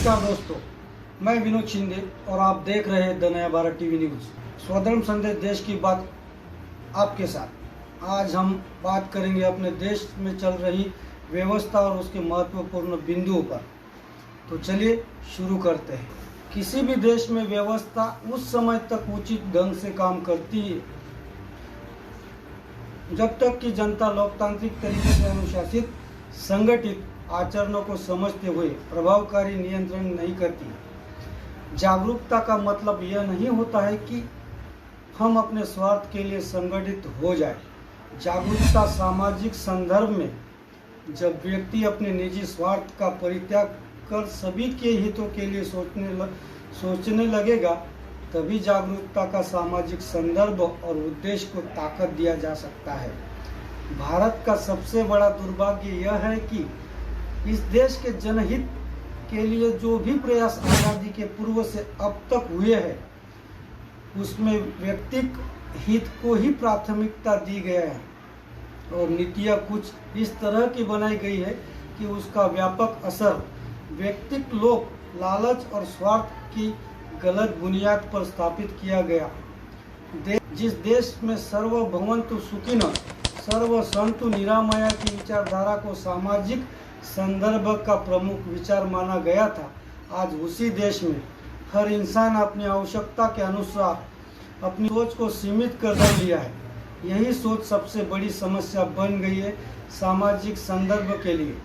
नमस्कार दोस्तों, मैं विनोद शिंदे और आप देख रहे हैं द नया भारत टीवी न्यूज। स्वधर्म संदेश देश की बात आपके साथ। आज हम बात करेंगे अपने देश में चल रही व्यवस्था और उसके महत्वपूर्ण बिंदुओं पर। तो चलिए शुरू करते हैं। किसी भी देश में व्यवस्था उस समय तक उचित ढंग से काम करती है जब तक कि जनता लोकतांत्रिक तरीके से अनुशासित संगठित आचरणों को समझते हुए प्रभावकारी नियंत्रण नहीं करती। जागरूकता का मतलब यह नहीं होता है कि हम अपने स्वार्थ के लिए संगठित हो जाए। जागरूकता सामाजिक संदर्भ में जब व्यक्ति अपने निजी स्वार्थ का परित्याग कर सभी के हितों के लिए सोचने लगेगा, तभी जागरूकता का सामाजिक संदर्भ और उद्देश्य को ताकत दिया जा सकता है। भारत का सबसे बड़ा दुर्भाग्य यह है कि इस देश के जनहित के लिए जो भी प्रयास आज़ादी के पूर्व से अब तक हुए हैं, उसमें व्यक्तिगत हित को ही प्राथमिकता दी गया है और नीतियाँ कुछ इस तरह की बनाई गई है कि उसका व्यापक असर व्यक्तिगत लोभ, लालच और स्वार्थ की गलत बुनियाद पर स्थापित किया गया। जिस देश में सर्वभवन्तु सुखिनः सर्व सन्तु निरामया की विचारधारा को सामाजिक संदर्भ का प्रमुख विचार माना गया था, आज उसी देश में हर इंसान अपनी आवश्यकता के अनुसार अपनी सोच को सीमित कर लिया है। यही सोच सबसे बड़ी समस्या बन गई है सामाजिक संदर्भ के लिए,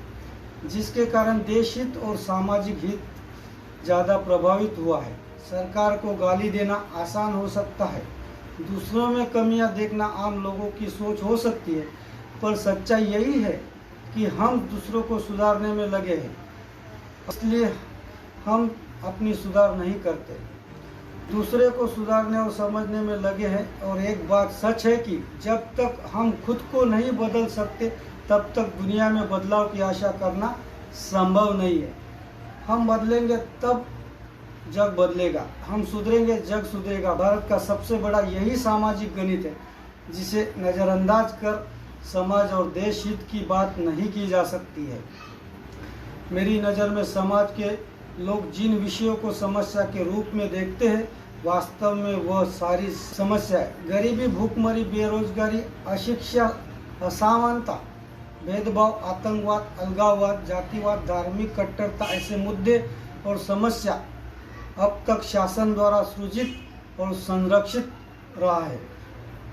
जिसके कारण देश हित और सामाजिक हित ज़्यादा प्रभावित हुआ है। सरकार को गाली देना आसान हो सकता है, दूसरों में कमियां देखना आम लोगों की सोच हो सकती है, पर सच्चाई यही है कि हम दूसरों को सुधारने में लगे हैं, इसलिए हम अपनी सुधार नहीं करते, दूसरे को सुधारने और समझने में लगे हैं। और एक बात सच है कि जब तक हम खुद को नहीं बदल सकते, तब तक दुनिया में बदलाव की आशा करना संभव नहीं है। हम बदलेंगे तब जग बदलेगा, हम सुधरेंगे जग सुधरेगा। भारत का सबसे बड़ा यही सामाजिक गणित है, जिसे नज़रअंदाज कर समाज और देश हित की बात नहीं की जा सकती है। मेरी नज़र में समाज के लोग जिन विषयों को समस्या के रूप में देखते हैं, वास्तव में वह सारी समस्याएं गरीबी, भूखमरी, बेरोजगारी, अशिक्षा, असमानता, भेदभाव, आतंकवाद, अलगाववाद, जातिवाद, धार्मिक कट्टरता ऐसे मुद्दे और समस्या अब तक शासन द्वारा सृजित और संरक्षित रहा है।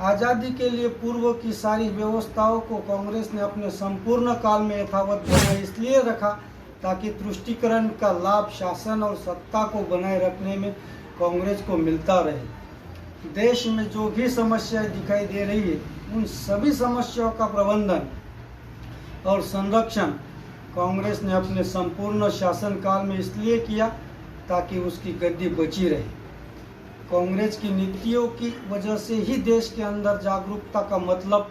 आज़ादी के लिए पूर्व की सारी व्यवस्थाओं को कांग्रेस ने अपने संपूर्ण काल में यथावत बनाए इसलिए रखा ताकि तुष्टीकरण का लाभ शासन और सत्ता को बनाए रखने में कांग्रेस को मिलता रहे। देश में जो भी समस्याएं दिखाई दे रही है, उन सभी समस्याओं का प्रबंधन और संरक्षण कांग्रेस ने अपने संपूर्ण शासनकाल में इसलिए किया ताकि उसकी गद्दी बची रहे। कांग्रेस की नीतियों की वजह से ही देश के अंदर जागरूकता का मतलब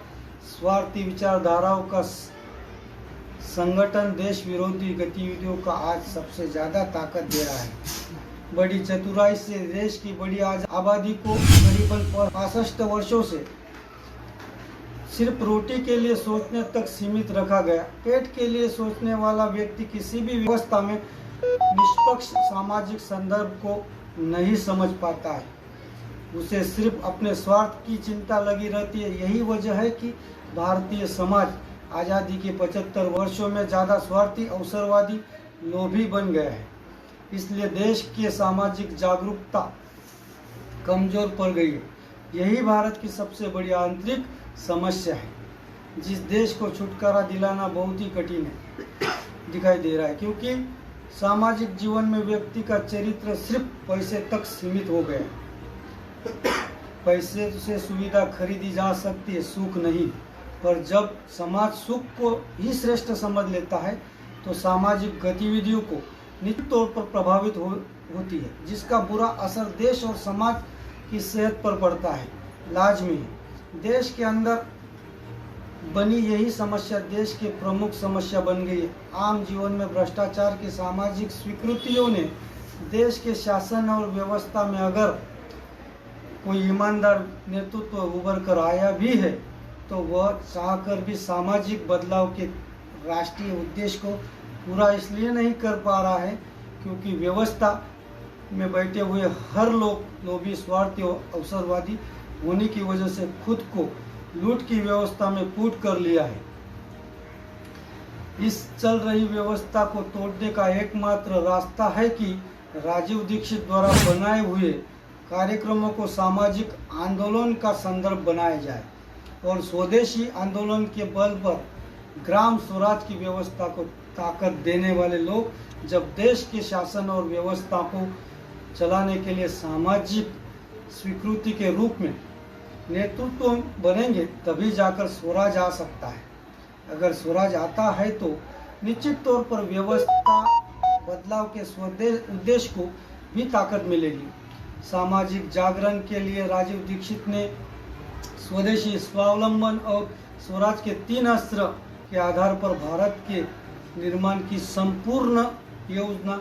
स्वार्थी विचारधाराओं का संगठन देश विरोधी गतिविधियों का आज सबसे ज़्यादा ताकत दे रहा है। बड़ी चतुराई से देश की बड़ी आबादी को करीबन 65 वर्षों से सिर्फ रोटी के लिए सोचने तक सीमित रखा गया। पेट के लिए सोचने वाला व्यक्ति किसी भी व्यवस्था में निष्पक्ष सामाजिक संदर्भ को नहीं समझ पाता है, उसे सिर्फ अपने स्वार्थ की चिंता लगी रहती है। यही वजह है कि भारतीय समाज आज़ादी के 75 वर्षों में ज़्यादा स्वार्थी, अवसरवादी, लोभी बन गया है। इसलिए देश की सामाजिक जागरूकता कमजोर पड़ गई है। यही भारत की सबसे बड़ी आंतरिक समस्या है, जिस देश को छुटकारा दिलाना बहुत ही कठिन है दिखाई दे रहा है, क्योंकि सामाजिक जीवन में व्यक्ति का चरित्र सिर्फ पैसे तक सीमित हो गया। पैसे से सुविधा खरीदी जा सकती है, सुख नहीं। पर जब समाज सुख को ही श्रेष्ठ समझ लेता है, तो सामाजिक गतिविधियों को निश्चित तौर पर प्रभावित होती है, जिसका बुरा असर देश और समाज की सेहत पर पड़ता है। लाजमी है। देश के अंदर बनी यही समस्या देश की प्रमुख समस्या बन गई है। आम जीवन में भ्रष्टाचार की सामाजिक स्वीकृतियों ने देश के शासन और व्यवस्था में अगर कोई ईमानदार नेतृत्व उभर कर आया भी है, तो वह चाहकर भी सामाजिक बदलाव के राष्ट्रीय उद्देश्य को पूरा इसलिए नहीं कर पा रहा है क्योंकि व्यवस्था में बैठे हुए हर लोग लोभी, स्वार्थी और अवसरवादी होने की वजह से खुद को लूट की व्यवस्था में पूट कर लिया है। इस चल रही व्यवस्था को तोड़ने का एकमात्र रास्ता है कि राजीव दीक्षित द्वारा बनाए हुए कार्यक्रमों को सामाजिक आंदोलन का संदर्भ बनाया जाए और स्वदेशी आंदोलन के बल पर ग्राम स्वराज की व्यवस्था को ताकत देने वाले लोग जब देश के शासन और व्यवस्था को चलाने के लिए सामाजिक स्वीकृति के रूप में नेतृत्व बनेंगे, तभी जाकर स्वराज आ सकता है। अगर स्वराज आता है तो निश्चित तौर पर व्यवस्था बदलाव के उद्देश्य को भी ताकत मिलेगी। सामाजिक जागरण के लिए राजीव दीक्षित ने स्वदेशी, स्वावलंबन और स्वराज के 3 अस्त्र के आधार पर भारत के निर्माण की संपूर्ण योजना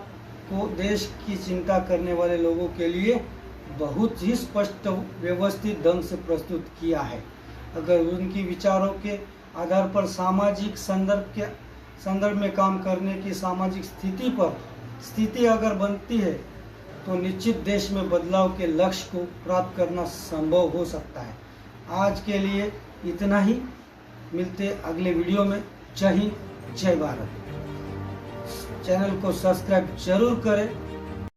को देश की चिंता करने वाले लोगों के लिए बहुत ही स्पष्ट, व्यवस्थित ढंग से प्रस्तुत किया है। अगर उनकी विचारों के आधार पर सामाजिक संदर्भ में काम करने की सामाजिक स्थिति अगर बनती है तो निश्चित देश में बदलाव के लक्ष्य को प्राप्त करना संभव हो सकता है। आज के लिए इतना ही, मिलते अगले वीडियो में। जय हिंद, जय भारत। चैनल को सब्सक्राइब जरूर करें।